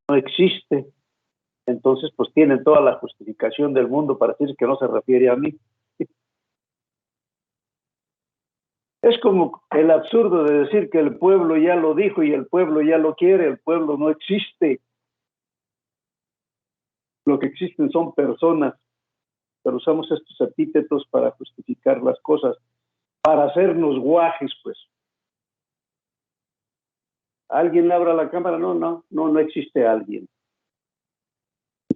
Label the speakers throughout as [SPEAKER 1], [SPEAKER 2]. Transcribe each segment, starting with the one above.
[SPEAKER 1] no existe. Entonces, pues tienen toda la justificación del mundo para decir que no se refiere a mí. Es como el absurdo de decir que el pueblo ya lo dijo y el pueblo ya lo quiere. El pueblo no existe. Lo que existen son personas, pero usamos estos epítetos para justificar las cosas, para hacernos guajes, pues. ¿Alguien le abra la cámara? No existe alguien.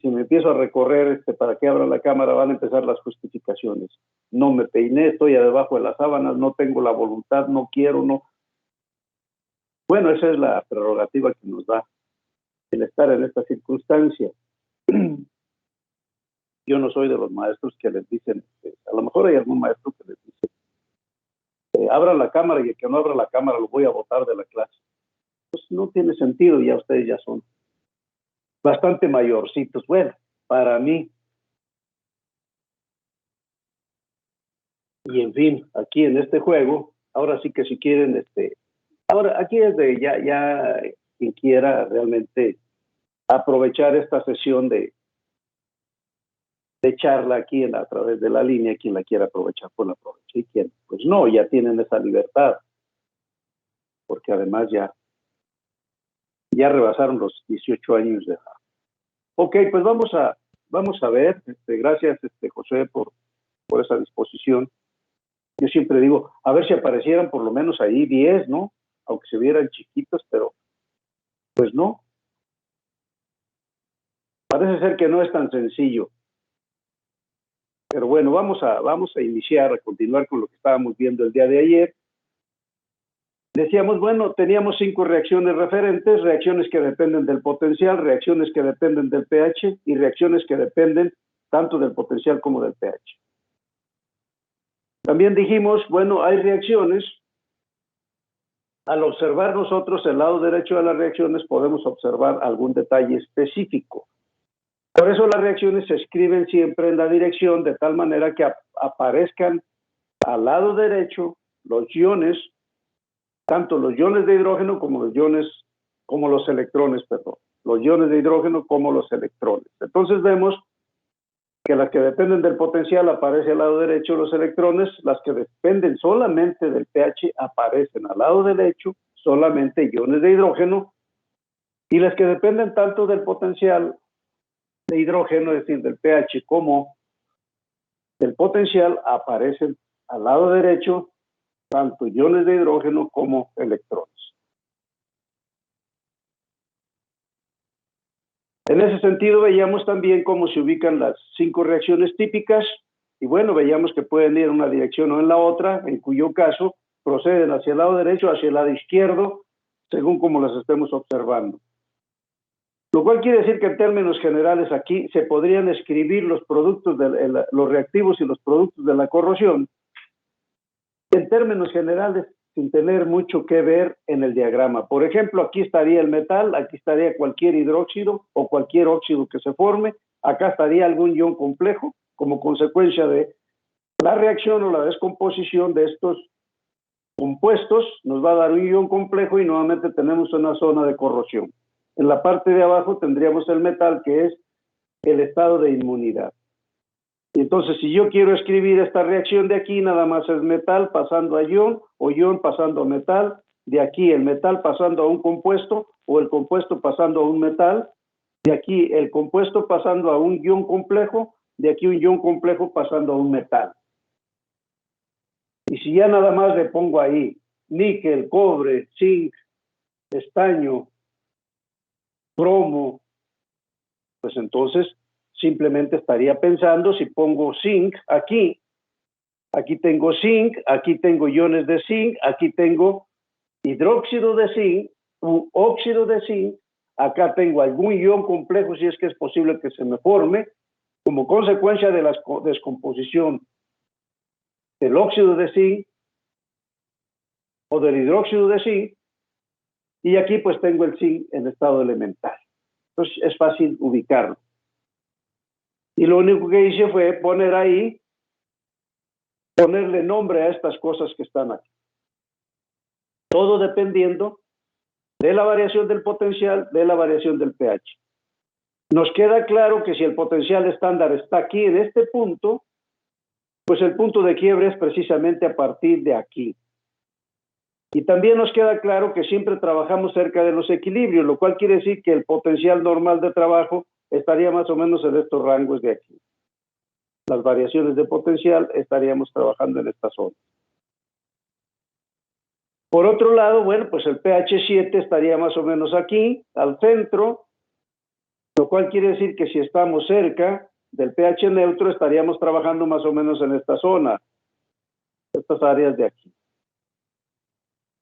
[SPEAKER 1] Si me empiezo a recorrer para que abra la cámara, van a empezar las justificaciones. No me peiné, estoy debajo de las sábanas, no tengo la voluntad, no quiero, no. Bueno, esa es la prerrogativa que nos da el estar en esta circunstancia. Yo no soy de los maestros que les dicen, a lo mejor hay algún maestro que les dice, abran la cámara y el que no abra la cámara lo voy a botar de la clase. Pues no tiene sentido, ya ustedes ya son bastante mayorcitos. Bueno, para mí. Y en fin, aquí en este juego, ahora sí que si quieren, ahora aquí es de ya quien quiera realmente aprovechar esta sesión de charla aquí a través de la línea, quien la quiera aprovechar, pues la aprovecha, y quien, pues no, ya tienen esa libertad, porque además ya rebasaron los 18 años de edad. Ok, pues vamos a ver, gracias José por esa disposición. Yo siempre digo, a ver si aparecieran por lo menos ahí 10, ¿no? Aunque se vieran chiquitos, pero pues no. Parece ser que no es tan sencillo. Pero bueno, vamos a iniciar, a continuar con lo que estábamos viendo el día de ayer. Decíamos, bueno, teníamos 5 reacciones referentes, reacciones que dependen del potencial, reacciones que dependen del pH y reacciones que dependen tanto del potencial como del pH. También dijimos, bueno, hay reacciones. Al observar nosotros el lado derecho de las reacciones podemos observar algún detalle específico. Por eso las reacciones se escriben siempre en la dirección de tal manera que aparezcan al lado derecho los iones, tanto los iones de hidrógeno como los electrones, perdón. Los iones de hidrógeno como los electrones. Entonces vemos que las que dependen del potencial aparecen al lado derecho los electrones, las que dependen solamente del pH aparecen al lado derecho solamente iones de hidrógeno, y las que dependen tanto del potencial de hidrógeno, es decir, del pH como del potencial, aparecen al lado derecho tanto iones de hidrógeno como electrones. En ese sentido veíamos también cómo se ubican las 5 reacciones típicas, y bueno, veíamos que pueden ir en una dirección o en la otra, en cuyo caso proceden hacia el lado derecho, hacia el lado izquierdo, según como las estemos observando. Lo cual quiere decir que en términos generales aquí se podrían escribir los productos, los reactivos y los productos de la corrosión, en términos generales, sin tener mucho que ver en el diagrama. Por ejemplo, aquí estaría el metal, aquí estaría cualquier hidróxido o cualquier óxido que se forme, acá estaría algún ion complejo, como consecuencia de la reacción o la descomposición de estos compuestos, nos va a dar un ion complejo y nuevamente tenemos una zona de corrosión. En la parte de abajo tendríamos el metal, que es el estado de inmunidad. Y entonces, si yo quiero escribir esta reacción de aquí, nada más es metal pasando a ion, o ion pasando a metal, de aquí el metal pasando a un compuesto, o el compuesto pasando a un metal, de aquí el compuesto pasando a un ion complejo, de aquí un ion complejo pasando a un metal. Y si ya nada más le pongo ahí níquel, cobre, zinc, estaño, cromo, pues entonces simplemente estaría pensando, si pongo zinc aquí tengo zinc, aquí tengo iones de zinc, aquí tengo hidróxido de zinc, u óxido de zinc, acá tengo algún ion complejo, si es que es posible que se me forme, como consecuencia de la descomposición del óxido de zinc o del hidróxido de zinc, y aquí pues tengo el zinc en estado elemental. Entonces es fácil ubicarlo. Y lo único que hice fue ponerle nombre a estas cosas que están aquí. Todo dependiendo de la variación del potencial, de la variación del pH. Nos queda claro que si el potencial estándar está aquí en este punto, pues el punto de quiebre es precisamente a partir de aquí. Y también nos queda claro que siempre trabajamos cerca de los equilibrios, lo cual quiere decir que el potencial normal de trabajo estaría más o menos en estos rangos de aquí. Las variaciones de potencial estaríamos trabajando en esta zona. Por otro lado, bueno, pues el pH 7 estaría más o menos aquí, al centro, lo cual quiere decir que si estamos cerca del pH neutro, estaríamos trabajando más o menos en esta zona, estas áreas de aquí.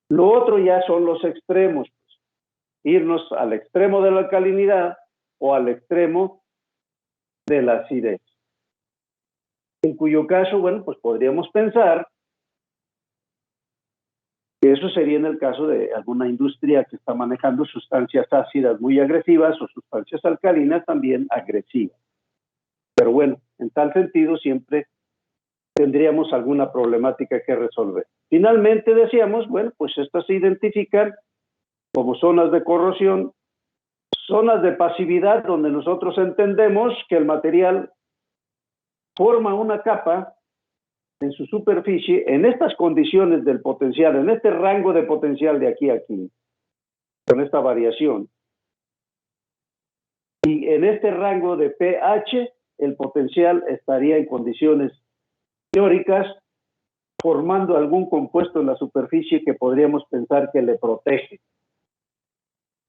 [SPEAKER 1] Lo otro ya son los extremos, pues, irnos al extremo de la alcalinidad o al extremo de la acidez. En cuyo caso, bueno, pues podríamos pensar que eso sería en el caso de alguna industria que está manejando sustancias ácidas muy agresivas o sustancias alcalinas también agresivas. Pero bueno, en tal sentido siempre tendríamos alguna problemática que resolver. Finalmente decíamos, bueno, pues estas se identifican como zonas de corrosión, zonas de pasividad donde nosotros entendemos que el material forma una capa en su superficie, en estas condiciones del potencial, en este rango de potencial de aquí a aquí, con esta variación. Y en este rango de pH, el potencial estaría en condiciones teóricas, formando algún compuesto en la superficie que podríamos pensar que le protege.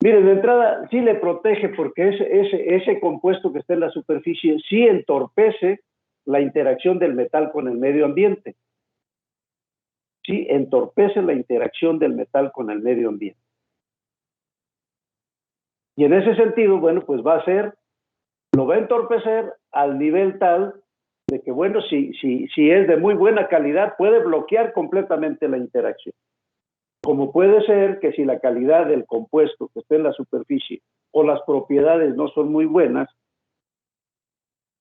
[SPEAKER 1] Miren, de entrada, sí le protege porque ese compuesto que está en la superficie sí entorpece la interacción del metal con el medio ambiente. Sí entorpece la interacción del metal con el medio ambiente. Y en ese sentido, bueno, pues lo va a entorpecer al nivel tal de que, bueno, si es de muy buena calidad, puede bloquear completamente la interacción. Como puede ser que si la calidad del compuesto que está en la superficie o las propiedades no son muy buenas,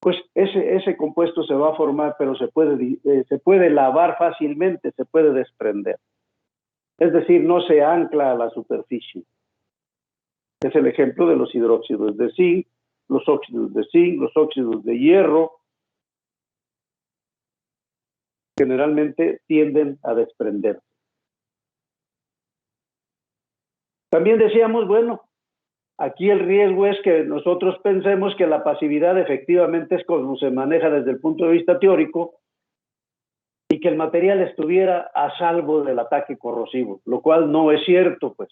[SPEAKER 1] pues ese compuesto se va a formar, pero se puede lavar fácilmente, se puede desprender. Es decir, no se ancla a la superficie. Es el ejemplo de los hidróxidos de zinc, los óxidos de zinc, los óxidos de hierro, generalmente tienden a desprenderse. También decíamos, bueno, aquí el riesgo es que nosotros pensemos que la pasividad efectivamente es como se maneja desde el punto de vista teórico y que el material estuviera a salvo del ataque corrosivo, lo cual no es cierto, pues.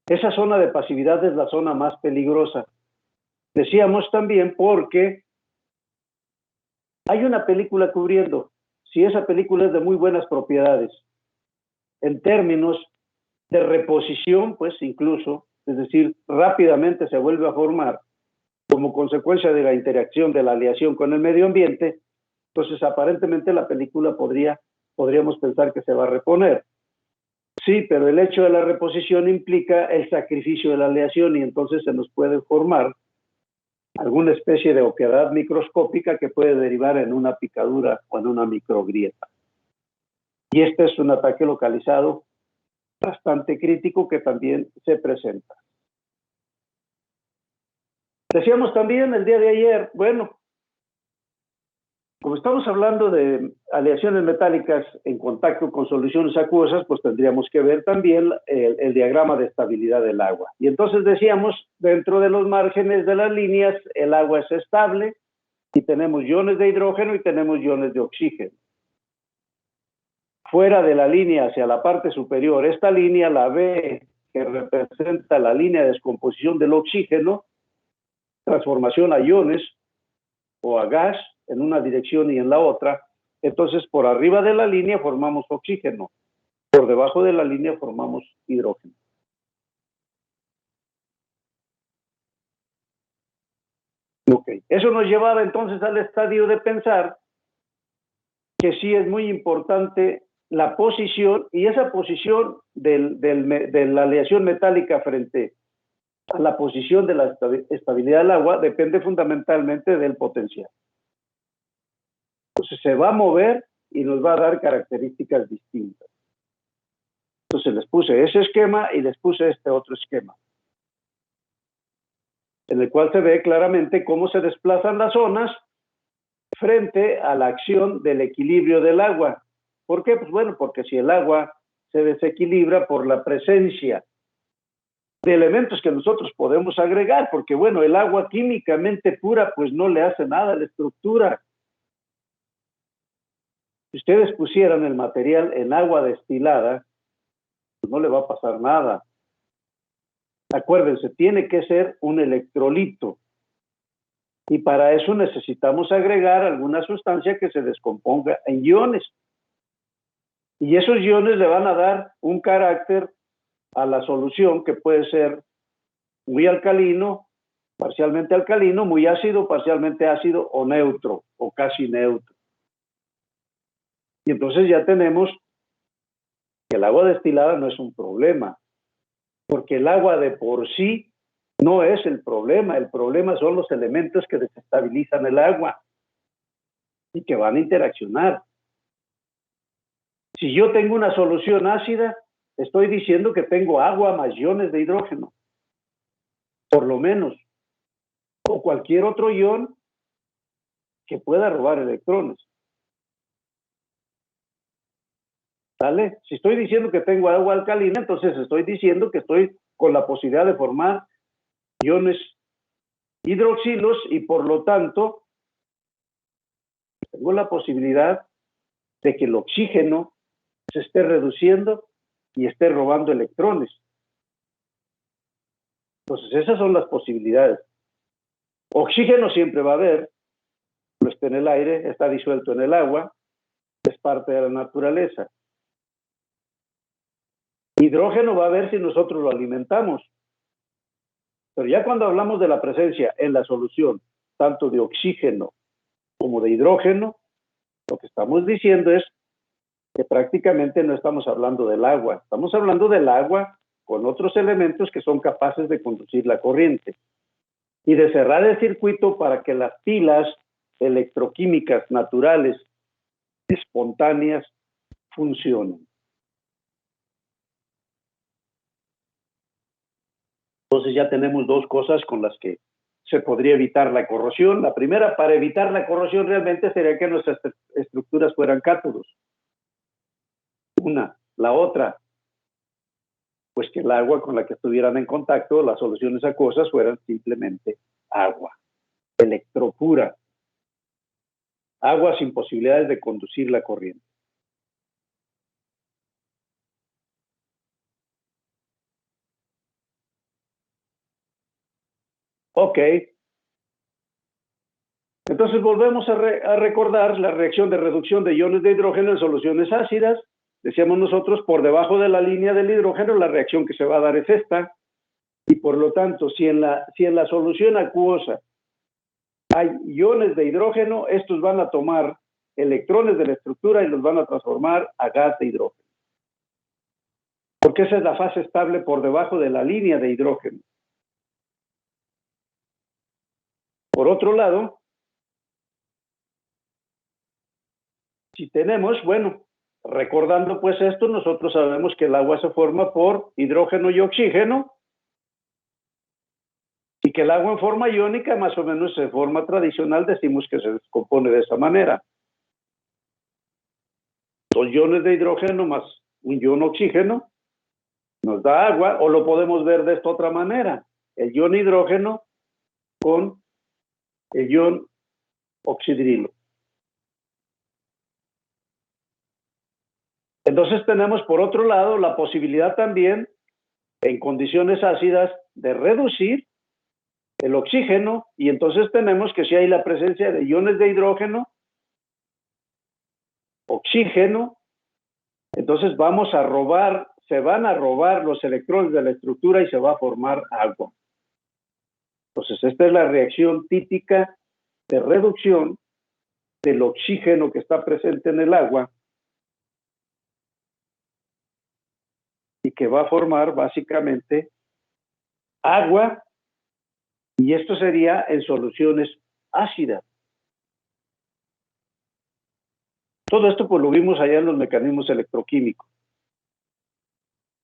[SPEAKER 1] Esa zona de pasividad es la zona más peligrosa. Decíamos también porque hay una película cubriendo, si esa película es de muy buenas propiedades, en términos de reposición, pues incluso, es decir, rápidamente se vuelve a formar como consecuencia de la interacción de la aleación con el medio ambiente, entonces aparentemente la película podríamos pensar que se va a reponer. Sí, pero el hecho de la reposición implica el sacrificio de la aleación y entonces se nos puede formar alguna especie de oquedad microscópica que puede derivar en una picadura o en una microgrieta. Y este es un ataque localizado bastante crítico que también se presenta. Decíamos también el día de ayer, bueno, como estamos hablando de aleaciones metálicas en contacto con soluciones acuosas, pues tendríamos que ver también el diagrama de estabilidad del agua. Y entonces decíamos, dentro de los márgenes de las líneas, el agua es estable y tenemos iones de hidrógeno y tenemos iones de oxígeno. Fuera de la línea hacia la parte superior, esta línea, la B, que representa la línea de descomposición del oxígeno, transformación a iones o a gas en una dirección y en la otra, entonces por arriba de la línea formamos oxígeno, por debajo de la línea formamos hidrógeno. Ok, eso nos llevaba entonces al estadio de pensar que sí es muy importante la posición, y esa posición de la aleación metálica frente a la posición de la estabilidad del agua depende fundamentalmente del potencial. Entonces se va a mover y nos va a dar características distintas. Entonces les puse ese esquema y les puse este otro esquema. en el cual se ve claramente cómo se desplazan las zonas frente a la acción del equilibrio del agua. ¿Por qué? Pues bueno, porque si el agua se desequilibra por la presencia de elementos que nosotros podemos agregar, porque bueno, el agua químicamente pura pues no le hace nada a la estructura. Si ustedes pusieran el material en agua destilada, pues no le va a pasar nada. Acuérdense, tiene que ser un electrolito. Y para eso necesitamos agregar alguna sustancia que se descomponga en iones. Y esos iones le van a dar un carácter a la solución que puede ser muy alcalino, parcialmente alcalino, muy ácido, parcialmente ácido o neutro o casi neutro. Y entonces ya tenemos que el agua destilada no es un problema, porque el agua de por sí no es el problema son los elementos que desestabilizan el agua y que van a interaccionar. Si yo tengo una solución ácida, estoy diciendo que tengo agua más iones de hidrógeno, por lo menos, o cualquier otro ion que pueda robar electrones. ¿Sale? Si estoy diciendo que tengo agua alcalina, entonces estoy diciendo que estoy con la posibilidad de formar iones hidroxilos y por lo tanto tengo la posibilidad de que el oxígeno se esté reduciendo y esté robando electrones. Entonces esas son las posibilidades. Oxígeno siempre va a haber, no está en el aire, está disuelto en el agua, es parte de la naturaleza. Hidrógeno va a haber si nosotros lo alimentamos. Pero ya cuando hablamos de la presencia en la solución, tanto de oxígeno como de hidrógeno, lo que estamos diciendo es que prácticamente no estamos hablando del agua, estamos hablando del agua con otros elementos que son capaces de conducir la corriente y de cerrar el circuito para que las pilas electroquímicas naturales espontáneas funcionen. Entonces ya tenemos dos cosas con las que se podría evitar la corrosión. La primera, para evitar la corrosión realmente sería que nuestras estructuras fueran cátodos. Una. La otra, pues que el agua con la que estuvieran en contacto, las soluciones acuosas, fueran simplemente agua, electropura. Agua sin posibilidades de conducir la corriente. Ok. Entonces volvemos a recordar la reacción de reducción de iones de hidrógeno en soluciones ácidas. Decíamos nosotros, por debajo de la línea del hidrógeno, la reacción que se va a dar es esta. Y por lo tanto, si en la solución acuosa hay iones de hidrógeno, estos van a tomar electrones de la estructura y los van a transformar a gas de hidrógeno. Porque esa es la fase estable por debajo de la línea de hidrógeno. Por otro lado, si tenemos, bueno, recordando pues esto, nosotros sabemos que el agua se forma por hidrógeno y oxígeno, y que el agua en forma iónica, más o menos en forma tradicional, decimos que se descompone de esa manera. 2 iones de hidrógeno más un ion oxígeno nos da agua, o lo podemos ver de esta otra manera, el ion hidrógeno con el ion oxidrilo. Entonces tenemos por otro lado la posibilidad también en condiciones ácidas de reducir el oxígeno, y entonces tenemos que si hay la presencia de iones de hidrógeno, oxígeno, entonces vamos a robar, se van a robar los electrones de la estructura y se va a formar agua. Entonces esta es la reacción típica de reducción del oxígeno que está presente en el agua y que va a formar básicamente agua, y esto sería en soluciones ácidas. Todo esto pues lo vimos allá en los mecanismos electroquímicos.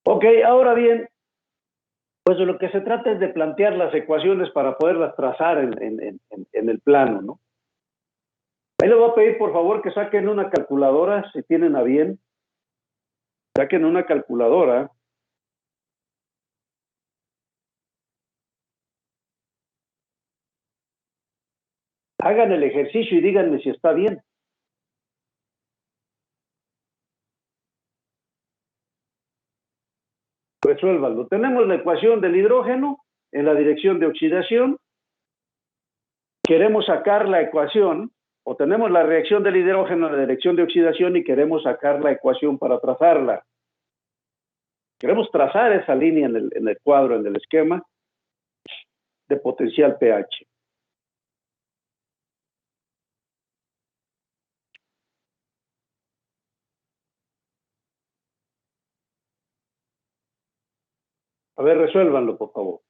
[SPEAKER 1] Ok, ahora bien, Pues de lo que se trata es de plantear las ecuaciones para poderlas trazar en el plano, ¿no? Ahí le voy a pedir, por favor, que saquen una calculadora, si tienen a bien. Saquen una calculadora. Hagan el ejercicio y díganme si está bien. Resuélvanlo. Tenemos la ecuación del hidrógeno en la dirección de oxidación. Queremos sacar la ecuación, o tenemos la reacción del hidrógeno en la dirección de oxidación y queremos sacar la ecuación para trazarla. Queremos trazar esa línea en el cuadro, en el esquema de potencial pH. A ver, resuélvanlo, por favor.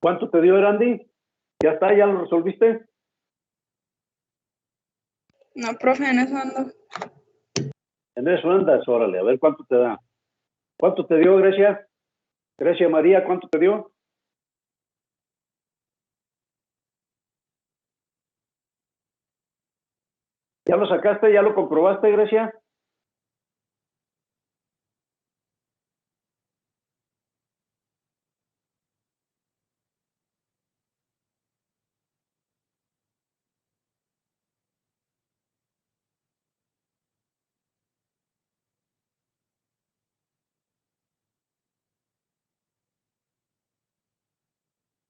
[SPEAKER 1] ¿Cuánto te dio, Erandi? ¿Ya está? ¿Ya lo resolviste?
[SPEAKER 2] No, profe, en eso ando.
[SPEAKER 1] En eso andas, órale, a ver cuánto te da. ¿Cuánto te dio, Grecia? Grecia María, ¿cuánto te dio? ¿Ya lo sacaste? ¿Ya lo comprobaste, Grecia?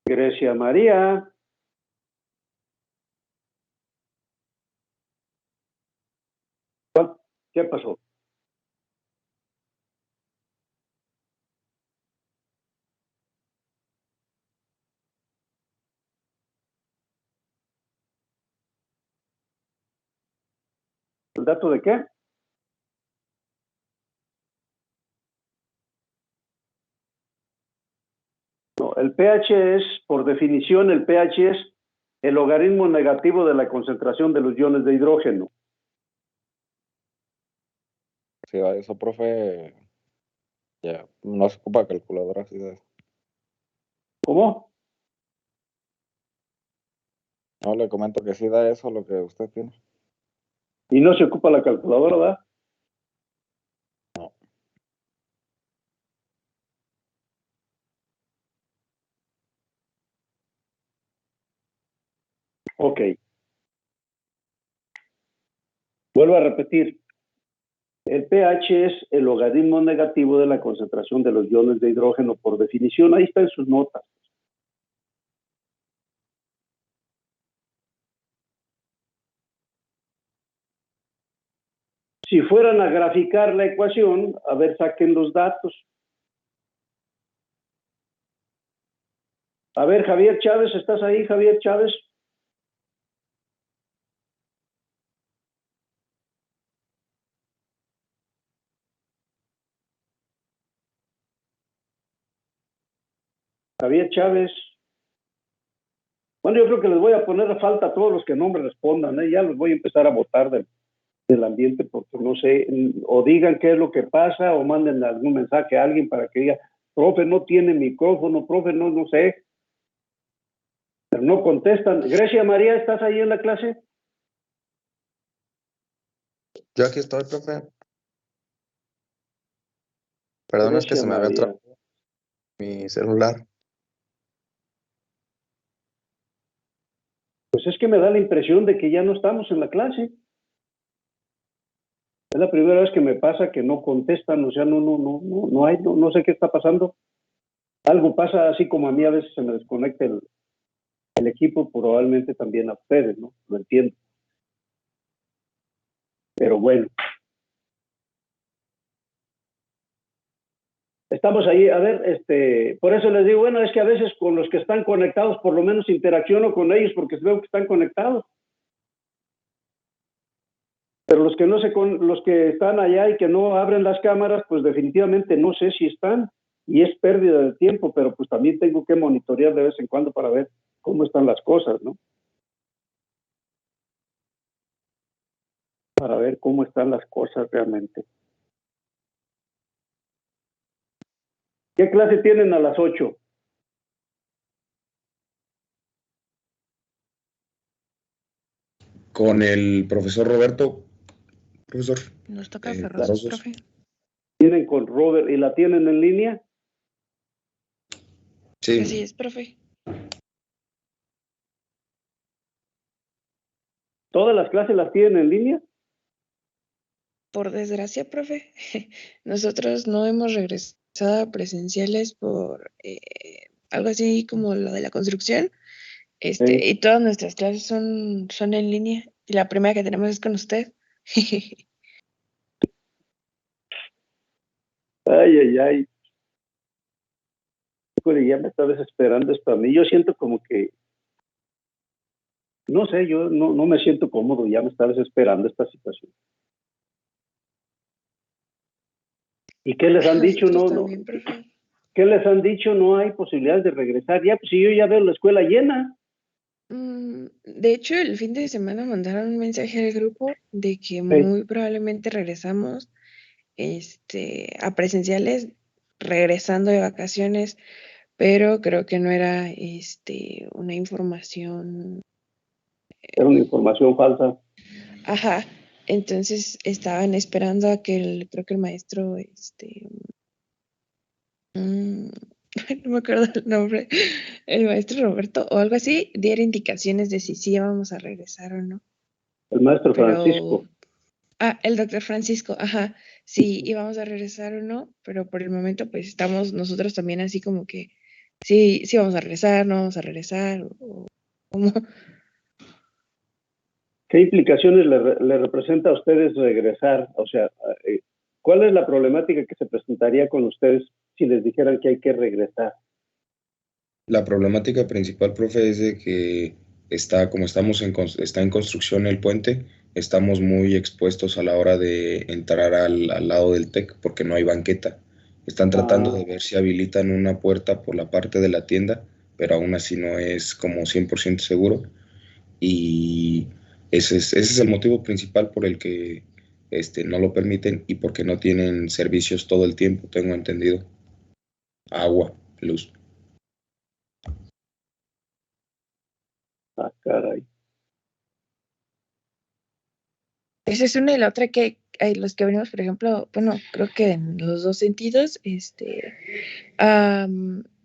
[SPEAKER 1] Grecia María. ¿Qué pasó? ¿El dato de qué? No, el pH es, por definición, el pH es el logaritmo negativo de la concentración de los iones de hidrógeno.
[SPEAKER 3] Sí, eso, profe, ya no se ocupa calculadora así de eso.
[SPEAKER 1] ¿Cómo?
[SPEAKER 3] No, le comento que sí da eso lo que usted tiene.
[SPEAKER 1] Y no se ocupa la calculadora, ¿verdad?
[SPEAKER 3] No.
[SPEAKER 1] Ok. Vuelvo a repetir. El pH es el logaritmo negativo de la concentración de los iones de hidrógeno por definición. Ahí está en sus notas. Si fueran a graficar la ecuación, a ver, saquen los datos. A ver, Javier Chávez, ¿estás ahí, Javier Chávez? Javier Chávez. Bueno, yo creo que les voy a poner a falta a todos los que no me respondan, ¿eh? Ya los voy a empezar a votar del ambiente porque no sé, o digan qué es lo que pasa o manden algún mensaje a alguien para que diga, profe, no tiene micrófono, profe, no sé. Pero no contestan. Grecia María, ¿estás ahí en la clase?
[SPEAKER 4] Yo aquí estoy, profe. Perdón, es que
[SPEAKER 1] Gracias,
[SPEAKER 4] se me había
[SPEAKER 1] María.
[SPEAKER 4] trabado mi celular.
[SPEAKER 1] Pues es que me da la impresión de que ya no estamos en la clase. Es la primera vez que me pasa que no contestan, o sea, no sé qué está pasando. Algo pasa, así como a mí a veces se me desconecta el equipo, probablemente también a ustedes, ¿no? Lo entiendo. Pero bueno. Estamos ahí, a ver, por eso les digo, bueno, es que a veces con los que están conectados, por lo menos interacciono con ellos porque veo que están conectados. Pero los que los que están allá y que no abren las cámaras, pues definitivamente no sé si están y es pérdida de tiempo, pero pues también tengo que monitorear de vez en cuando para ver cómo están las cosas, ¿no? Para ver cómo están las cosas realmente. ¿Qué clase tienen a las 8?
[SPEAKER 5] Con el profesor Roberto, profesor.
[SPEAKER 2] Nos toca Ferrosos,
[SPEAKER 5] Carozos.
[SPEAKER 2] profe.
[SPEAKER 1] ¿Tienen con Robert y la tienen en línea?
[SPEAKER 5] Sí,
[SPEAKER 2] Así es, profe.
[SPEAKER 1] ¿Todas las clases las tienen en línea?
[SPEAKER 2] Por desgracia, profe, nosotros no hemos regresado a presenciales por algo así como lo de la construcción.
[SPEAKER 1] Sí.
[SPEAKER 2] Y todas nuestras clases son en línea. Y la primera que tenemos es con usted.
[SPEAKER 1] Ay. Híjole, ya me está desesperando esto a mí. Yo siento como que, no sé, yo no me siento cómodo, ya me está desesperando esta situación. ¿Y qué les han dicho?
[SPEAKER 2] Nosotros
[SPEAKER 1] No.
[SPEAKER 2] también, profe.
[SPEAKER 1] ¿Qué les han dicho? No hay posibilidades de regresar. Ya, pues si yo ya veo la escuela llena.
[SPEAKER 2] De hecho, el fin de semana mandaron un mensaje al grupo de que muy probablemente regresamos a presenciales regresando de vacaciones, pero creo que no era una información.
[SPEAKER 1] Era una información falsa.
[SPEAKER 2] Ajá, entonces estaban esperando a que creo que el maestro, no me acuerdo el nombre, el maestro Roberto o algo así, diera indicaciones de si sí íbamos a regresar o no.
[SPEAKER 1] El maestro
[SPEAKER 2] Pero,
[SPEAKER 1] Francisco.
[SPEAKER 2] el doctor Francisco, ajá, sí íbamos a regresar o no, pero por el momento pues estamos nosotros también así como que sí vamos a regresar, no vamos a regresar, o cómo.
[SPEAKER 1] ¿Qué implicaciones le representa a ustedes regresar? O sea, ¿cuál es la problemática que se presentaría con ustedes si les dijeran que hay que regresar?
[SPEAKER 5] la problemática principal, profe, es de que como está en construcción el puente, estamos muy expuestos a la hora de entrar al lado del TEC porque no hay banqueta. Están tratando de ver si habilitan una puerta por la parte de la tienda, pero aún así no es como 100% seguro. Y ese es el motivo principal por el que no lo permiten y porque no tienen servicios todo el tiempo, tengo entendido. Agua, luz.
[SPEAKER 1] Ah, caray.
[SPEAKER 2] Esa es una y la otra que hay los que venimos, por ejemplo, bueno, creo que en los dos sentidos,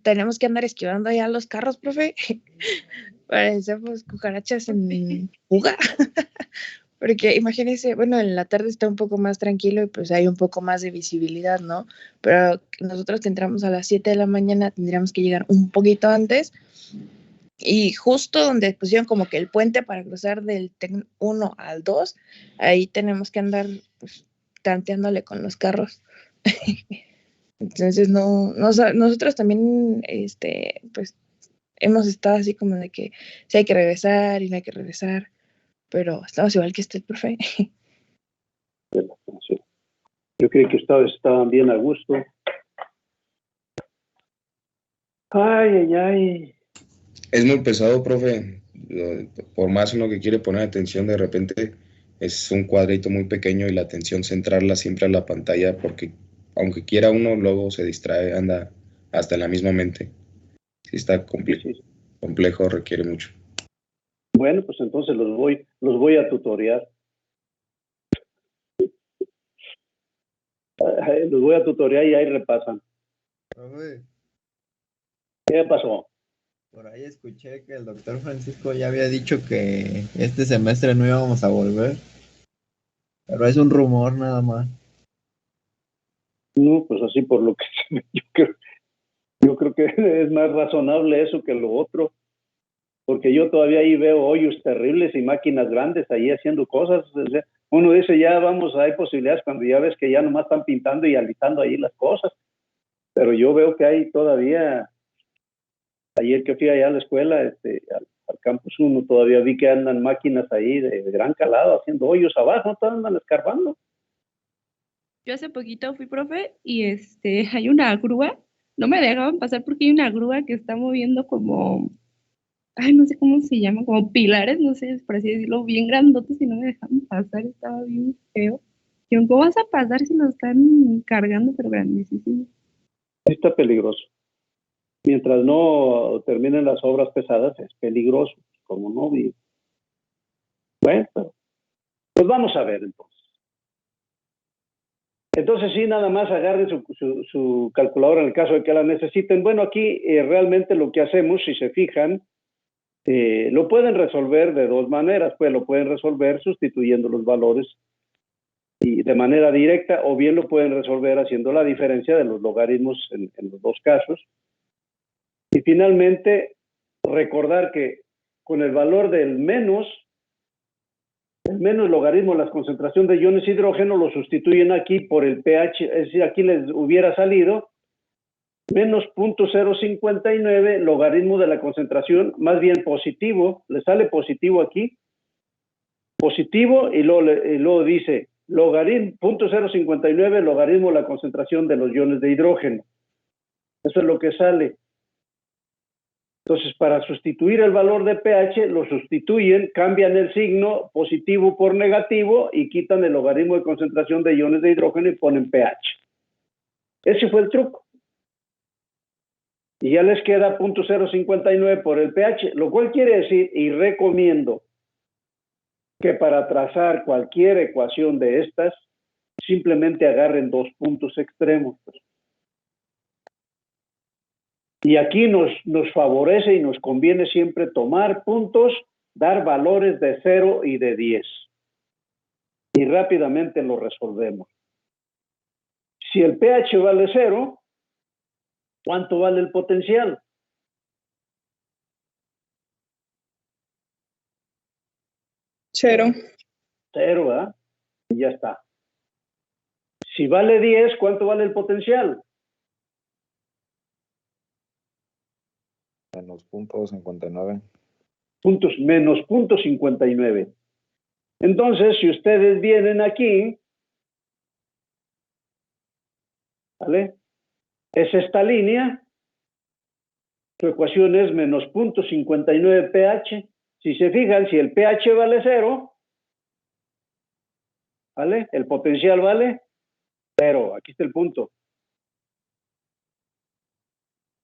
[SPEAKER 2] tenemos que andar esquivando ya los carros, profe. Parecemos cucarachas en fuga. Porque imagínense, bueno, en la tarde está un poco más tranquilo y pues hay un poco más de visibilidad, ¿no? Pero nosotros que entramos a las 7 de la mañana tendríamos que llegar un poquito antes. Y justo donde pusieron como que el puente para cruzar del TEC 1 al 2, ahí tenemos que andar pues, tanteándole con los carros. Entonces, nosotros también, pues, hemos estado así como de que si hay que regresar y no hay que regresar, pero estamos igual que usted, profe.
[SPEAKER 1] Yo creí que ustedes estaban bien a gusto. Ay.
[SPEAKER 5] Es muy pesado, profe. Por más uno que quiere poner atención, de repente es un cuadrito muy pequeño y la atención centrarla siempre a la pantalla, porque aunque quiera uno, luego se distrae, anda hasta en la misma mente. Sí está complejo, requiere mucho.
[SPEAKER 1] Bueno, pues entonces los voy a tutorear. los voy a tutorear y ahí repasan.
[SPEAKER 6] Profe,
[SPEAKER 1] ¿Qué pasó?
[SPEAKER 6] por ahí escuché que el doctor Francisco ya había dicho que este semestre no íbamos a volver, pero es un rumor nada más.
[SPEAKER 1] No, pues así por lo que se ve, yo creo que es más razonable eso que lo otro, porque yo todavía ahí veo hoyos terribles y máquinas grandes ahí haciendo cosas. O sea, uno dice, ya vamos, hay posibilidades cuando ya ves que ya nomás están pintando y alisando ahí las cosas, pero yo veo que hay todavía, ayer que fui allá a la escuela, al campus 1, todavía vi que andan máquinas ahí de gran calado haciendo hoyos abajo, todas andan escarbando.
[SPEAKER 7] Yo hace poquito fui profe y hay una grúa, no me dejaban pasar porque hay una grúa que está moviendo como, ay, no sé cómo se llama, como pilares, no sé, por así decirlo, bien grandotes y no me dejaban pasar, estaba bien feo. Digo, ¿cómo vas a pasar si lo están cargando, pero grandísimo?
[SPEAKER 1] Está peligroso. Mientras no terminen las obras pesadas, es peligroso, como no vi. Bueno, pues vamos a ver entonces. Entonces sí, nada más agarren su calculadora en el caso de que la necesiten. Bueno, aquí realmente lo que hacemos, si se fijan, lo pueden resolver de dos maneras. Pues lo pueden resolver sustituyendo los valores y de manera directa, o bien lo pueden resolver haciendo la diferencia de los logaritmos en los dos casos. Y finalmente, recordar que con el valor del menos, el menos logaritmo de la concentración de iones de hidrógeno lo sustituyen aquí por el pH, es decir, aquí les hubiera salido menos 0.059 logaritmo de la concentración, más bien positivo, le sale positivo aquí, positivo, y luego dice logaritmo 0.059 logaritmo de la concentración de los iones de hidrógeno. Eso es lo que sale. Entonces, para sustituir el valor de pH, lo sustituyen, cambian el signo positivo por negativo y quitan el logaritmo de concentración de iones de hidrógeno y ponen pH. Ese fue el truco. Y ya les queda 0.059 por el pH, lo cual quiere decir, y recomiendo, que para trazar cualquier ecuación de estas, simplemente agarren dos puntos extremos. Y aquí nos favorece y nos conviene siempre tomar puntos, dar valores de 0 y de 10. Y rápidamente lo resolvemos. Si el pH vale 0, ¿cuánto vale el potencial?
[SPEAKER 2] Cero.
[SPEAKER 1] 0, ¿verdad? Y ya está. Si vale 10, ¿cuánto vale el potencial?
[SPEAKER 3] Menos 0.59.
[SPEAKER 1] Menos 0.59. Entonces, si ustedes vienen aquí, ¿vale? Es esta línea, su ecuación es menos 0.59 pH. Si se fijan, si el pH vale 0, ¿vale? El potencial vale 0. Aquí está el punto.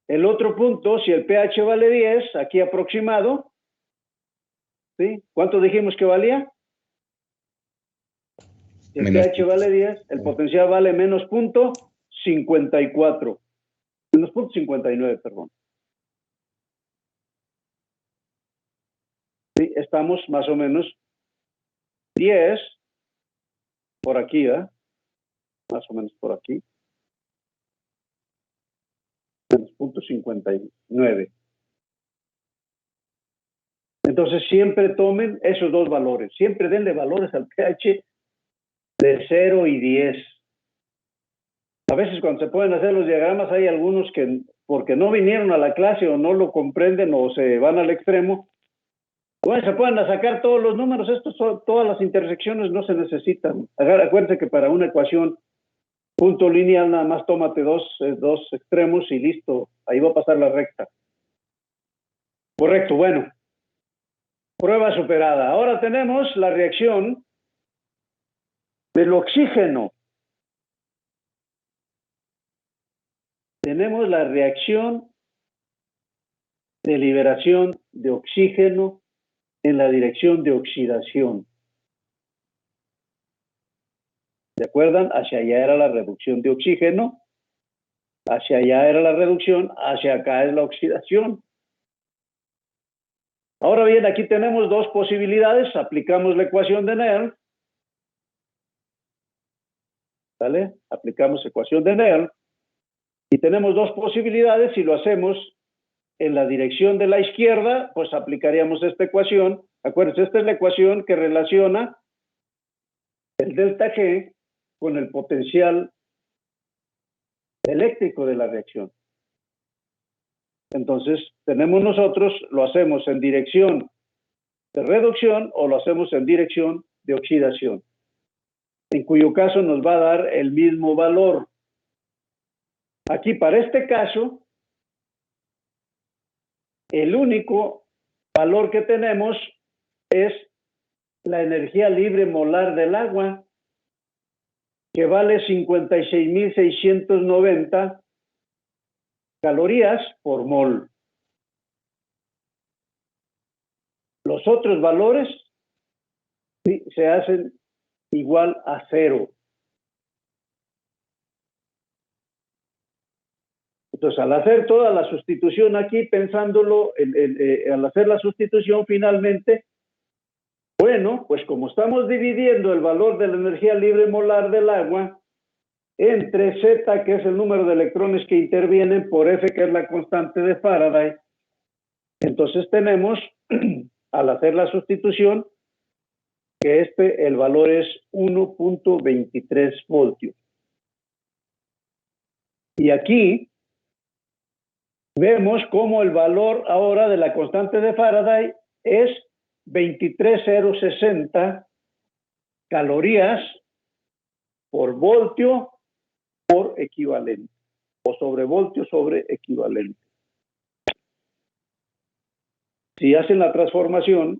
[SPEAKER 1] El otro punto, si el pH vale 10, aquí aproximado, ¿sí? ¿Cuánto dijimos que valía? Si el
[SPEAKER 5] Menos
[SPEAKER 1] pH vale 10, el potencial vale menos 0.54. Menos 0.59, perdón. Sí, estamos más o menos 10 por aquí, ¿eh? Más o menos por aquí. Menos 0.59. Entonces siempre tomen esos dos valores. Siempre denle valores al pH de 0 y 10. A veces cuando se pueden hacer los diagramas hay algunos que porque no vinieron a la clase o no lo comprenden o se van al extremo, bueno, se pueden sacar todos los números, todas las intersecciones no se necesitan. Acuérdense que para una ecuación punto lineal nada más tómate dos extremos y listo, ahí va a pasar la recta. Correcto, bueno. Prueba superada. Ahora tenemos la reacción del oxígeno. Tenemos la reacción de liberación de oxígeno en la dirección de oxidación. ¿Se acuerdan? Hacia allá era la reducción de oxígeno, hacia allá era la reducción, hacia acá es la oxidación. Ahora bien, aquí tenemos dos posibilidades. Aplicamos la ecuación de Nernst. ¿Vale? Aplicamos ecuación de Nernst. Y tenemos dos posibilidades. Si lo hacemos en la dirección de la izquierda, pues aplicaríamos esta ecuación. Acuérdense, esta es la ecuación que relaciona el delta G con el potencial eléctrico de la reacción. Entonces, tenemos nosotros, lo hacemos en dirección de reducción o lo hacemos en dirección de oxidación, en cuyo caso nos va a dar el mismo valor. Aquí, para este caso, el único valor que tenemos es la energía libre molar del agua, que vale 56.690 calorías por mol. Los otros valores se hacen igual a 0. Entonces, al hacer toda la sustitución aquí, pensándolo, al hacer la sustitución finalmente, bueno, pues como estamos dividiendo el valor de la energía libre molar del agua entre Z, que es el número de electrones que intervienen, por F, que es la constante de Faraday, entonces tenemos, al hacer la sustitución, que el valor es 1.23 voltios. Y aquí vemos cómo el valor ahora de la constante de Faraday es 23.060 calorías por voltio por equivalente, o sobre voltio sobre equivalente. Si hacen la transformación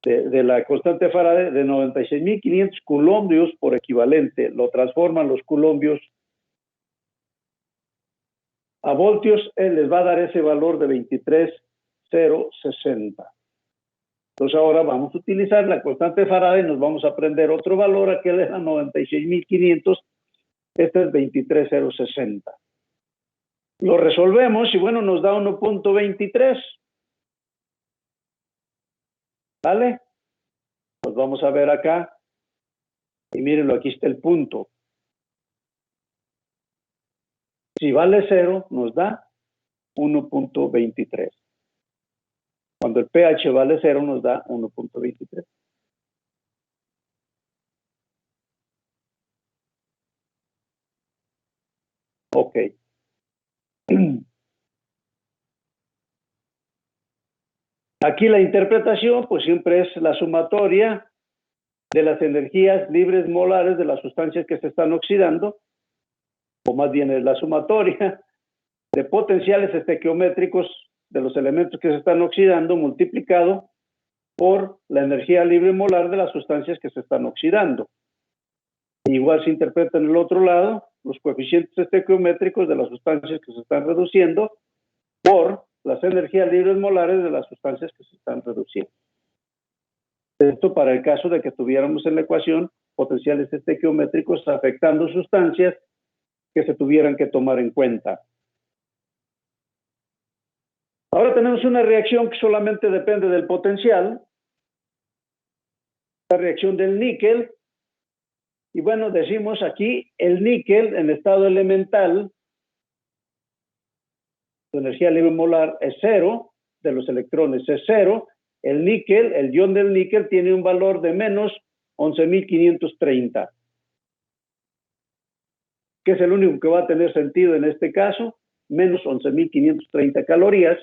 [SPEAKER 1] de la constante de Faraday de 96.500 coulombios por equivalente, lo transforman los coulombios a voltios, él les va a dar ese valor de 23.060. Entonces ahora vamos a utilizar la constante de Faraday, nos vamos a aprender otro valor, aquel es a 96.500, este es 23.060. Lo resolvemos y bueno, nos da 1.23. ¿Vale? Pues vamos a ver acá, y mírenlo, aquí está el punto. Si vale 0, nos da 1.23. Cuando el pH vale 0, nos da 1.23. Ok. Aquí la interpretación, pues siempre es la sumatoria de las energías libres molares de las sustancias que se están oxidando, o más bien es la sumatoria de potenciales estequiométricos de los elementos que se están oxidando multiplicado por la energía libre molar de las sustancias que se están oxidando. Igual se interpreta en el otro lado los coeficientes estequiométricos de las sustancias que se están reduciendo por las energías libres molares de las sustancias que se están reduciendo. Esto para el caso de que tuviéramos en la ecuación potenciales estequiométricos afectando sustancias que se tuvieran que tomar en cuenta. Ahora tenemos una reacción que solamente depende del potencial, la reacción del níquel, y bueno, decimos aquí el níquel en estado elemental, su energía libre molar es 0, de los electrones es 0, el níquel, el ion del níquel tiene un valor de menos 11.530, que es el único que va a tener sentido en este caso, menos 11.530 calorías.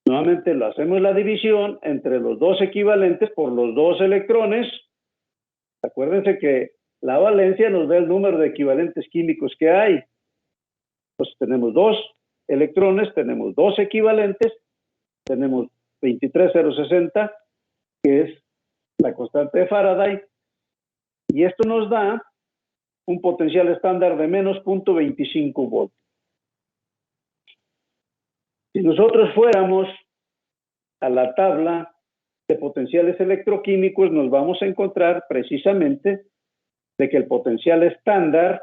[SPEAKER 1] Nuevamente lo hacemos la división entre los dos equivalentes por los dos electrones. Acuérdense que la valencia nos da el número de equivalentes químicos que hay. Entonces tenemos dos electrones, tenemos dos equivalentes, tenemos 23.060, que es la constante de Faraday, y esto nos da un potencial estándar de menos 0.25 voltios. Si nosotros fuéramos a la tabla de potenciales electroquímicos, nos vamos a encontrar precisamente de que el potencial estándar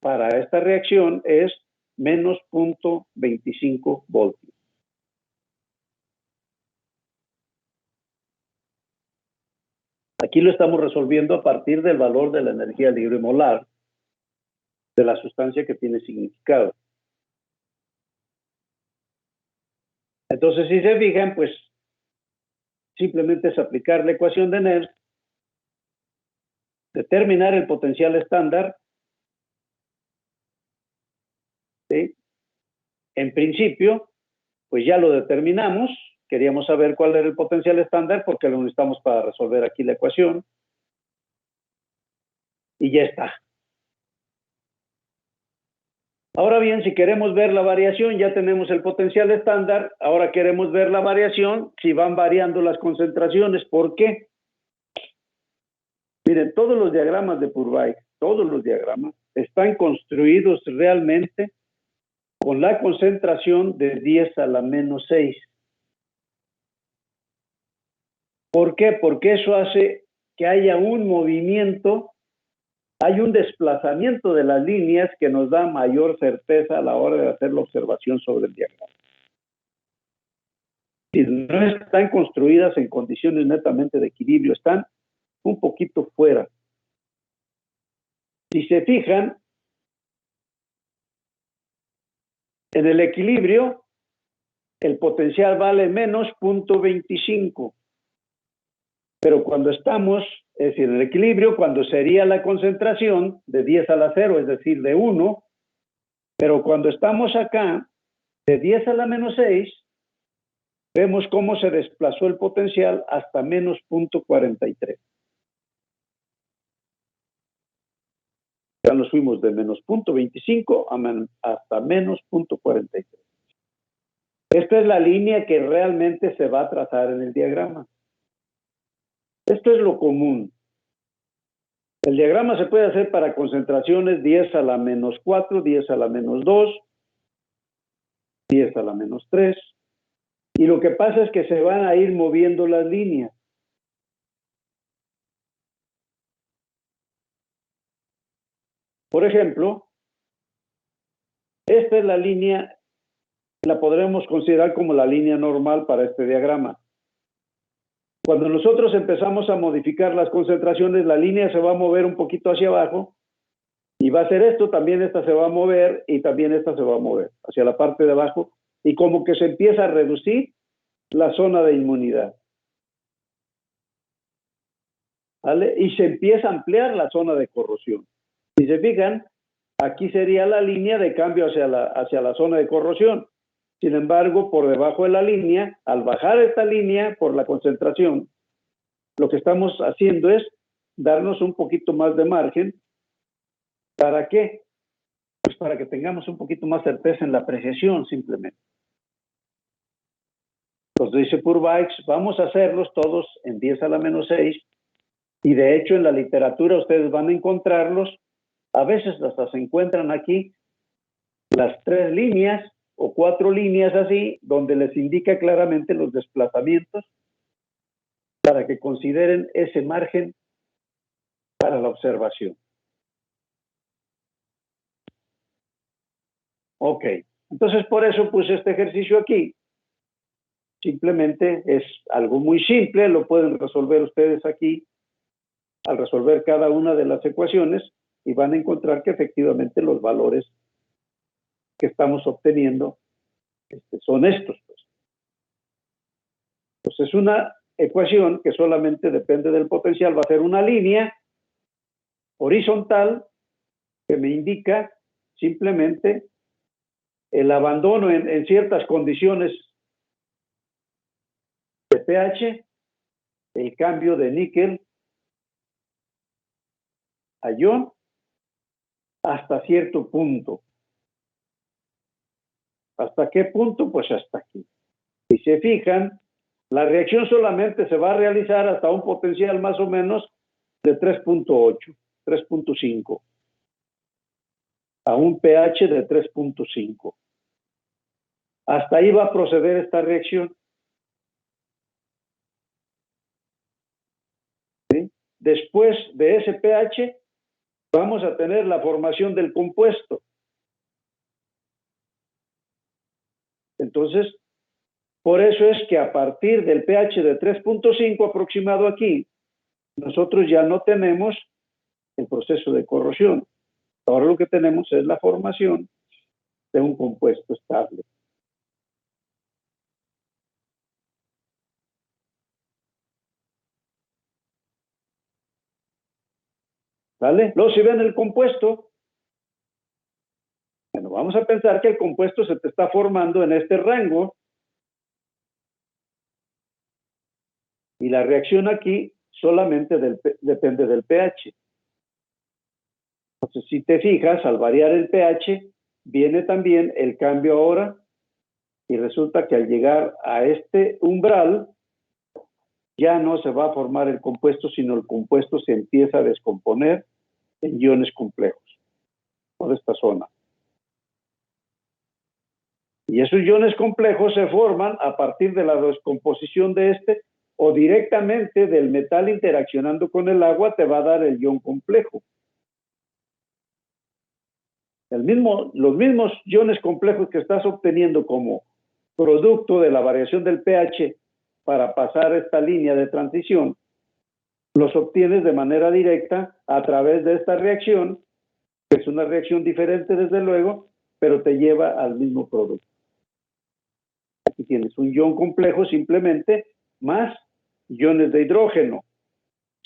[SPEAKER 1] para esta reacción es menos 0.25 voltios. Aquí lo estamos resolviendo a partir del valor de la energía libre molar de la sustancia que tiene significado. Entonces, si se fijan, pues simplemente es aplicar la ecuación de Nernst, determinar el potencial estándar, ¿sí? En principio, pues ya lo determinamos. Queríamos saber cuál era el potencial estándar porque lo necesitamos para resolver aquí la ecuación. Y ya está. Ahora bien, si queremos ver la variación, ya tenemos el potencial estándar. Ahora queremos ver la variación si van variando las concentraciones. ¿Por qué? Miren, todos los diagramas de Purbay, todos los diagramas, están construidos realmente con la concentración de 10 a la menos 6. ¿Por qué? Porque eso hace que haya un movimiento, hay un desplazamiento de las líneas que nos da mayor certeza a la hora de hacer la observación sobre el diagrama. Si no están construidas en condiciones netamente de equilibrio, están un poquito fuera. Si se fijan, en el equilibrio, el potencial vale menos 0.25. Pero cuando estamos, es decir, en el equilibrio, cuando sería la concentración de 10 a la 0, es decir, de 1, pero cuando estamos acá, de 10 a la menos 6, vemos cómo se desplazó el potencial hasta menos 0.43. Ya nos fuimos de menos 0.25 hasta menos 0.43. Esta es la línea que realmente se va a trazar en el diagrama. Esto es lo común. El diagrama se puede hacer para concentraciones 10 a la menos 4, 10 a la menos 2, 10 a la menos 3. Y lo que pasa es que se van a ir moviendo las líneas. Por ejemplo, esta es la línea, la podremos considerar como la línea normal para este diagrama. Cuando nosotros empezamos a modificar las concentraciones, la línea se va a mover un poquito hacia abajo y va a hacer esto, también esta se va a mover y también esta se va a mover hacia la parte de abajo y como que se empieza a reducir la zona de inmunidad. ¿Vale? Y se empieza a ampliar la zona de corrosión. Si se fijan, aquí sería la línea de cambio hacia la zona de corrosión. Sin embargo, por debajo de la línea, al bajar esta línea por la concentración, lo que estamos haciendo es darnos un poquito más de margen. ¿Para qué? Pues para que tengamos un poquito más certeza en la apreciación, simplemente. Entonces dice Purbay, vamos a hacerlos todos en 10 a la menos 6, y de hecho en la literatura ustedes van a encontrarlos, a veces hasta se encuentran aquí las 3 líneas, o 4 líneas así, donde les indica claramente los desplazamientos para que consideren ese margen para la observación. Ok, entonces por eso puse este ejercicio aquí. Simplemente es algo muy simple, lo pueden resolver ustedes aquí al resolver cada una de las ecuaciones y van a encontrar que efectivamente los valores que estamos obteniendo son estos. Pues es una ecuación que solamente depende del potencial, va a ser una línea horizontal que me indica simplemente el abandono en ciertas condiciones de pH, el cambio de níquel a ion hasta cierto punto. ¿Hasta qué punto? Pues hasta aquí. Si se fijan, la reacción solamente se va a realizar hasta un potencial más o menos de 3.8, 3.5, a un pH de 3.5. Hasta ahí va a proceder esta reacción. después de ese pH, vamos a tener la formación del compuesto. Entonces, por eso es que a partir del pH de 3.5 aproximado aquí, nosotros ya no tenemos el proceso de corrosión. Ahora lo que tenemos es la formación de un compuesto estable. ¿Vale? Luego, si ven el compuesto, bueno, vamos a pensar que el compuesto se te está formando en este rango y la reacción aquí solamente depende del pH. Entonces, si te fijas, al variar el pH, viene también el cambio ahora y resulta que al llegar a este umbral, ya no se va a formar el compuesto, sino el compuesto se empieza a descomponer en iones complejos por esta zona. Y esos iones complejos se forman a partir de la descomposición de este o directamente del metal interaccionando con el agua te va a dar el ion complejo. Los mismos iones complejos que estás obteniendo como producto de la variación del pH para pasar esta línea de transición, los obtienes de manera directa a través de esta reacción, que es una reacción diferente desde luego, pero te lleva al mismo producto. Aquí tienes un ion complejo simplemente más iones de hidrógeno.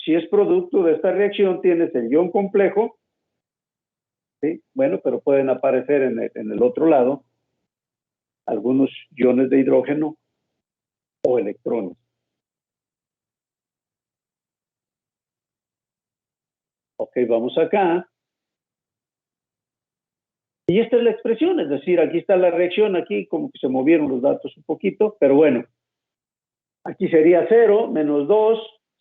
[SPEAKER 1] Si es producto de esta reacción, tienes el ion complejo, ¿sí? Bueno, pero pueden aparecer en el otro lado algunos iones de hidrógeno o electrones. Ok, vamos acá. Y esta es la expresión, es decir, aquí está la reacción, aquí como que se movieron los datos un poquito, pero bueno. Aquí sería 0, menos 2,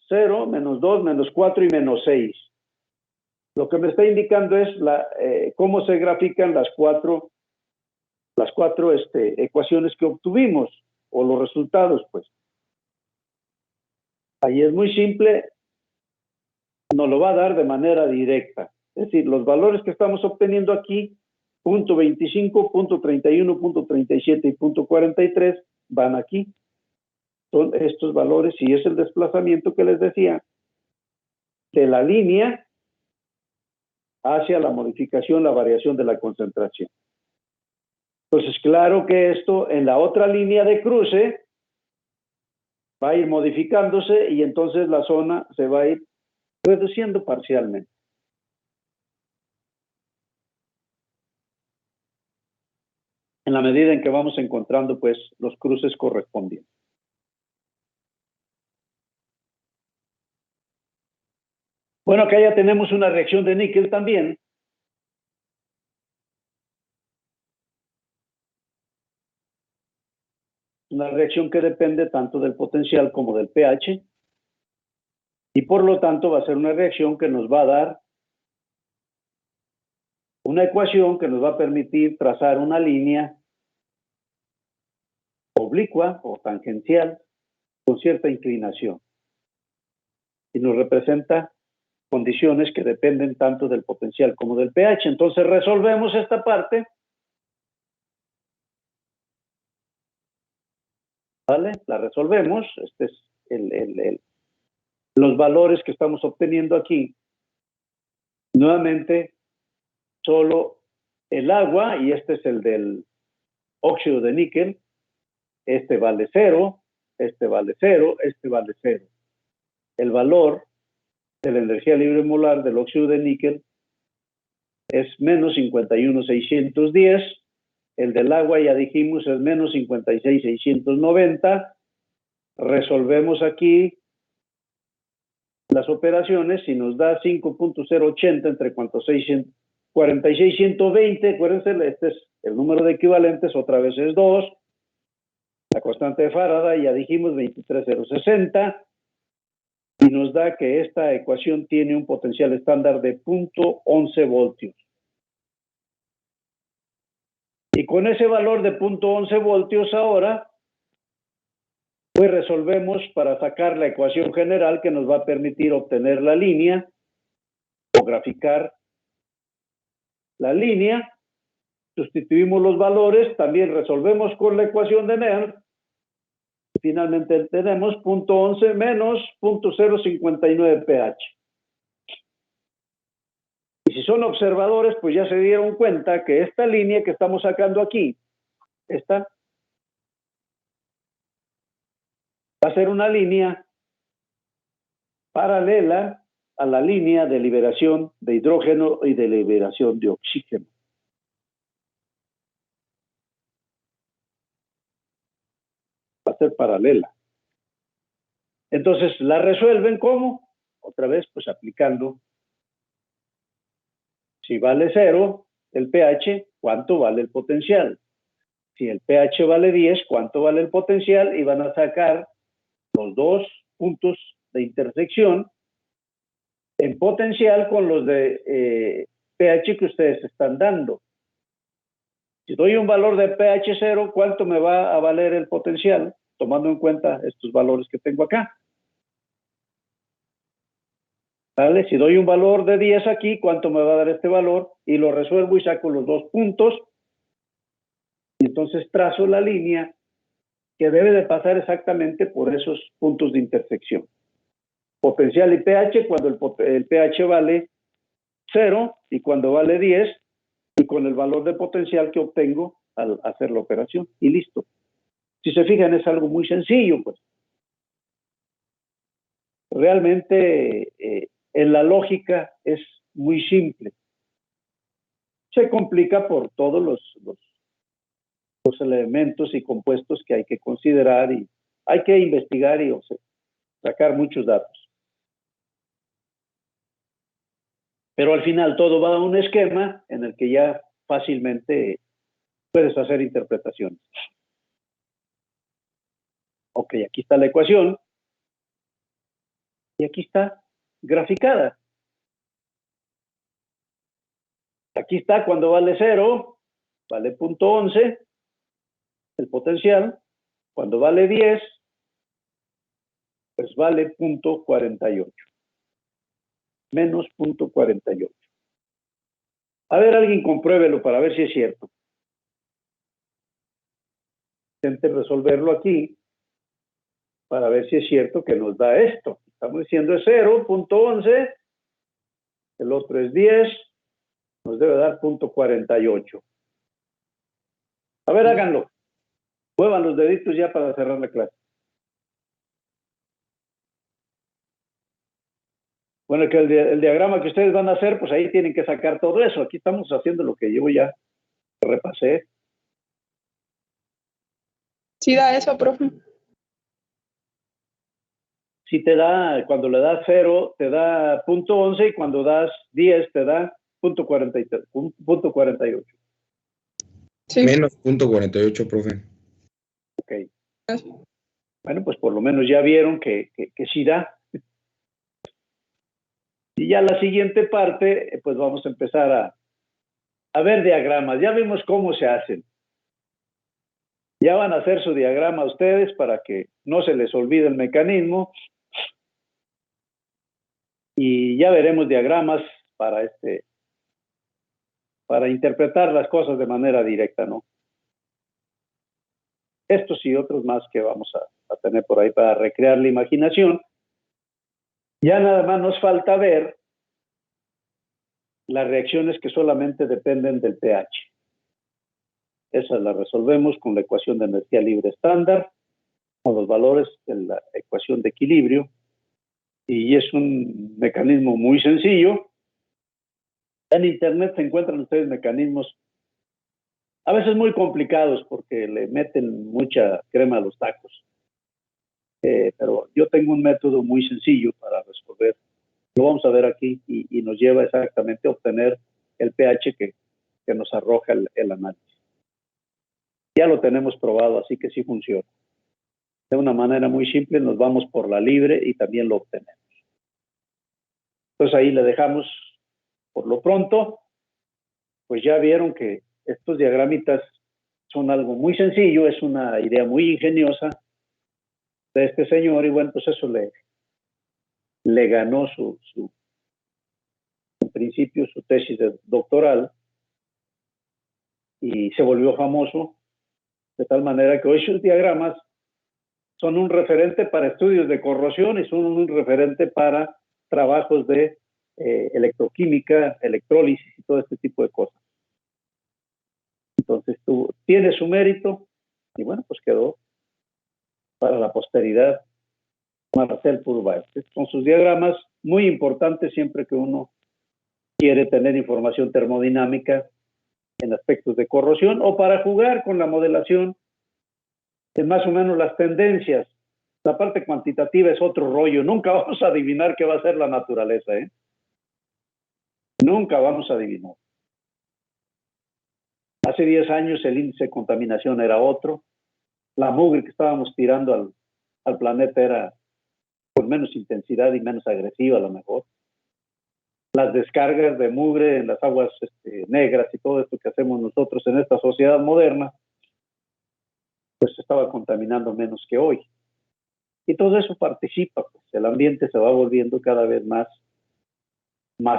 [SPEAKER 1] 0, menos 2, menos 4 y menos 6. Lo que me está indicando es cómo se grafican las cuatro ecuaciones que obtuvimos, o los resultados, pues. Ahí es muy simple, nos lo va a dar de manera directa. Es decir, los valores que estamos obteniendo aquí, punto 25, punto 31, punto 37 y punto 43, van aquí. Son estos valores y es el desplazamiento que les decía de la línea hacia la modificación, la variación de la concentración. Entonces, claro que esto en la otra línea de cruce va a ir modificándose y entonces la zona se va a ir reduciendo parcialmente. En la medida en que vamos encontrando, pues, los cruces correspondientes. Bueno, acá ya tenemos una reacción de níquel también. Una reacción que depende tanto del potencial como del pH. Y por lo tanto va a ser una reacción que nos va a dar una ecuación que nos va a permitir trazar una línea oblicua o tangencial con cierta inclinación. Y nos representa condiciones que dependen tanto del potencial como del pH. Entonces resolvemos esta parte. ¿Vale? La resolvemos. Este es los valores que estamos obteniendo aquí. Nuevamente, solo el agua, y este es el del óxido de níquel. Este vale 0, este vale 0, este vale 0. El valor de la energía libre molar del óxido de níquel es menos 51,610. El del agua, ya dijimos, es menos 56,690. Resolvemos aquí las operaciones y nos da 5.080 entre cuantos 46,120. Acuérdense, este es el número de equivalentes, otra vez es 2. La constante de Faraday, ya dijimos, 23,060. Y nos da que esta ecuación tiene un potencial estándar de 0.11 voltios. Y con ese valor de 0.11 voltios ahora, Pues resolvemos para sacar la ecuación general que nos va a permitir obtener la línea o graficar la línea. Sustituimos los valores, también resolvemos con la ecuación de Nernst. Finalmente tenemos 0.11 menos 0.059 pH. Y si son observadores, pues ya se dieron cuenta que esta línea que estamos sacando aquí, esta, va a ser una línea paralela a la línea de liberación de hidrógeno y de liberación de oxígeno. Va a ser paralela. Entonces, ¿la resuelven cómo? Otra vez, pues aplicando. Si vale 0, el pH, ¿cuánto vale el potencial? Si el pH vale 10, ¿cuánto vale el potencial? Y van a sacar los dos puntos de intersección en potencial con los de pH que ustedes están dando. Si doy un valor de pH 0, ¿cuánto me va a valer el potencial? Tomando en cuenta estos valores que tengo acá. ¿Vale? Si doy un valor de 10 aquí, ¿cuánto me va a dar este valor? Y lo resuelvo y saco los dos puntos. Y entonces trazo la línea que debe de pasar exactamente por esos puntos de intersección. Potencial y pH cuando el pH vale 0 y cuando vale 10 y con el valor de potencial que obtengo al hacer la operación. Y listo. Si se fijan, es algo muy sencillo, pues. Realmente en la lógica es muy simple. Se complica por todos los elementos y compuestos que hay que considerar y hay que investigar y sacar muchos datos. Pero al final todo va a un esquema en el que ya fácilmente puedes hacer interpretaciones. Ok, aquí está la ecuación y aquí está graficada. Aquí está cuando vale 0, vale 0.11 el potencial. Cuando vale 10, pues vale 0.48. Menos 0.48. A ver, alguien compruébelo para ver si es cierto. Intente resolverlo aquí para ver si es cierto que nos da esto. Estamos diciendo es 0.11, el otro es 10, nos debe dar 0.48. A ver, háganlo. Muevan los deditos ya para cerrar la clase. Bueno, que el diagrama que ustedes van a hacer, pues ahí tienen que sacar todo eso. Aquí estamos haciendo lo que yo ya repasé.
[SPEAKER 2] Sí da eso, profe.
[SPEAKER 1] Si te da, cuando le das 0, te da 0.11 y cuando das 10 te da 0.48.
[SPEAKER 2] Sí.
[SPEAKER 5] Menos 0.48, profe.
[SPEAKER 1] Ok. Bueno, pues por lo menos ya vieron que sí da. Y ya la siguiente parte, pues vamos a empezar a ver diagramas. Ya vimos cómo se hacen. Ya van a hacer su diagrama ustedes para que no se les olvide el mecanismo. Y ya veremos diagramas para interpretar las cosas de manera directa, ¿no? Estos y otros más que vamos a tener por ahí para recrear la imaginación. Ya nada más nos falta ver las reacciones que solamente dependen del pH. Esas las resolvemos con la ecuación de energía libre estándar, con los valores de la ecuación de equilibrio, y es un mecanismo muy sencillo. En Internet se encuentran ustedes mecanismos a veces muy complicados porque le meten mucha crema a los tacos. Pero yo tengo un método muy sencillo para resolver. Lo vamos a ver aquí y nos lleva exactamente a obtener el pH que nos arroja el análisis. Ya lo tenemos probado, así que sí funciona. De una manera muy simple nos vamos por la libre y también lo obtenemos. Entonces ahí le dejamos por lo pronto. Pues ya vieron que estos diagramitas son algo muy sencillo, es una idea muy ingeniosa, de este señor, y bueno, pues eso le ganó en principio su tesis doctoral, y se volvió famoso, de tal manera que hoy sus diagramas son un referente para estudios de corrosión y son un referente para trabajos de electroquímica, electrólisis y todo este tipo de cosas. Entonces tiene su mérito y bueno, pues quedó para la posteridad Marcel Purba. Son sus diagramas muy importantes siempre que uno quiere tener información termodinámica en aspectos de corrosión o para jugar con la modelación en más o menos las tendencias. La parte cuantitativa es otro rollo. Nunca vamos a adivinar qué va a ser la naturaleza, ¿eh? Nunca vamos a adivinar. Hace 10 años el índice de contaminación era otro. La mugre que estábamos tirando al planeta era con menos intensidad y menos agresiva a lo mejor. Las descargas de mugre en las aguas negras y todo esto que hacemos nosotros en esta sociedad moderna, pues se estaba contaminando menos que hoy. Y todo eso participa, pues el ambiente se va volviendo cada vez más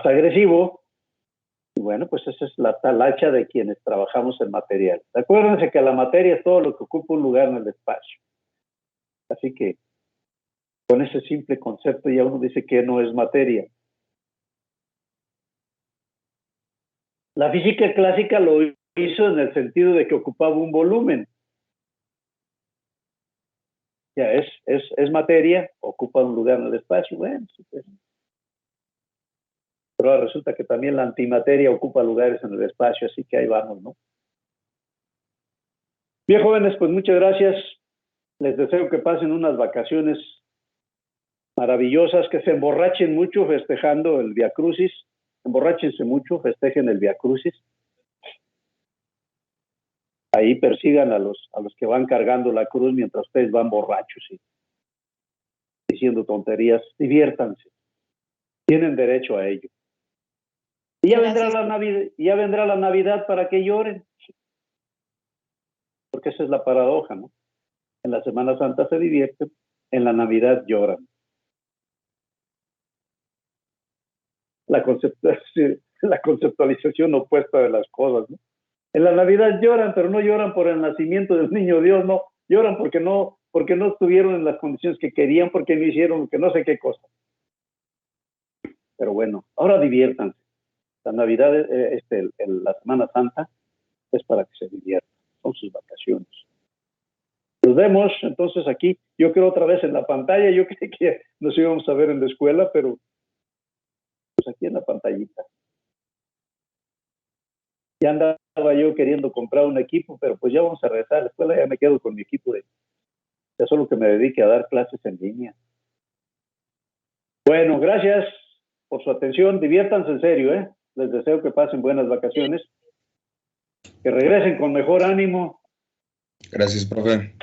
[SPEAKER 1] agresivo. Y bueno, pues esa es la talacha de quienes trabajamos en material. Acuérdense que la materia es todo lo que ocupa un lugar en el espacio. Así que con ese simple concepto ya uno dice que no es materia. La física clásica lo hizo en el sentido de que ocupaba un volumen. Ya es materia, ocupa un lugar en el espacio. Bueno, pues. Pero ahora resulta que también la antimateria ocupa lugares en el espacio, así que ahí vamos, ¿no? Bien, jóvenes, pues muchas gracias. Les deseo que pasen unas vacaciones maravillosas, que se emborrachen mucho festejando el Via Crucis. Emborráchense mucho, festejen el Via Crucis. Ahí persigan a los que van cargando la cruz mientras ustedes van borrachos y diciendo tonterías. Diviértanse. Tienen derecho a ello. Y ya vendrá la Navidad para que lloren. Porque esa es la paradoja, ¿no? En la Semana Santa se divierten, en la Navidad lloran. La conceptualización opuesta de las cosas, ¿no? En la Navidad lloran, pero no lloran por el nacimiento del niño Dios, no. Lloran porque no estuvieron en las condiciones que querían, porque no hicieron que no sé qué cosa. Pero bueno, ahora diviértanse. La Navidad, la Semana Santa, es para que se diviertan. Son sus vacaciones. Nos vemos entonces aquí. Yo creo otra vez en la pantalla. Yo creí que nos íbamos a ver en la escuela, pero pues aquí en la pantallita. Ya andaba yo queriendo comprar un equipo, pero pues ya vamos a regresar a la escuela. Ya me quedo con mi equipo ya solo que me dedique a dar clases en línea. Bueno, gracias por su atención. Diviértanse en serio, ¿eh? Les deseo que pasen buenas vacaciones. Que regresen con mejor ánimo.
[SPEAKER 5] Gracias, profe.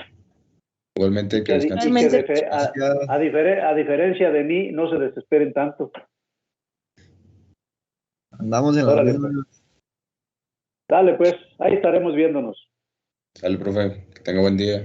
[SPEAKER 5] Igualmente, que descansen.
[SPEAKER 1] A diferencia de mí, no se desesperen tanto.
[SPEAKER 6] Andamos en la misma.
[SPEAKER 1] Dale, pues, ahí estaremos viéndonos.
[SPEAKER 5] Sale, profe. Que tenga buen día.